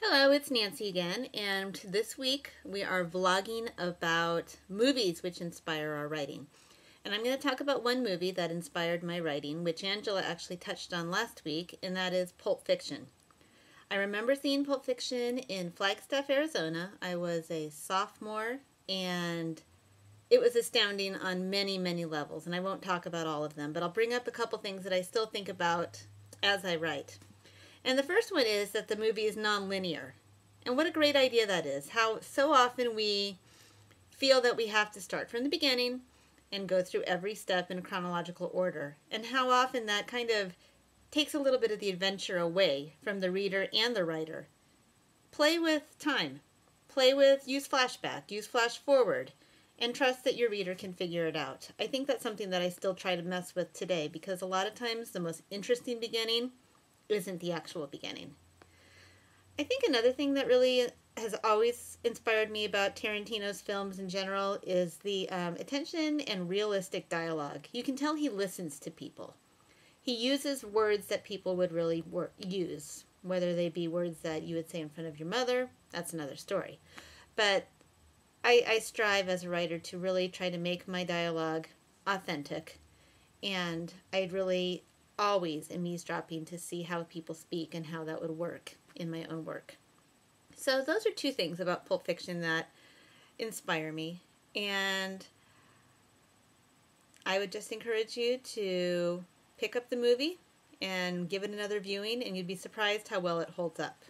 Hello, it's Nancy again, and this week we are vlogging about movies which inspire our writing. And I'm going to talk about one movie that inspired my writing, which Angela actually touched on last week, and that is Pulp Fiction. I remember seeing Pulp Fiction in Flagstaff, Arizona. I was a sophomore, and it was astounding on many, many levels, and I won't talk about all of them, but I'll bring up a couple things that I still think about as I write. And the first one is that the movie is non-linear. And what a great idea that is. How so often we feel that we have to start from the beginning and go through every step in chronological order. And how often that kind of takes a little bit of the adventure away from the reader and the writer. Play with time. Use flashback, use flash forward, and trust that your reader can figure it out. I think that's something that I still try to mess with today, because a lot of times the most interesting beginning isn't the actual beginning. I think another thing that really has always inspired me about Tarantino's films in general is the attention and realistic dialogue. You can tell he listens to people. He uses words that people would really use, whether they be words that you would say in front of your mother. That's another story. But I strive as a writer to really try to make my dialogue authentic, and I'd really always am eavesdropping to see how people speak and how that would work in my own work. So those are two things about Pulp Fiction that inspire me, and I would just encourage you to pick up the movie and give it another viewing, and you'd be surprised how well it holds up.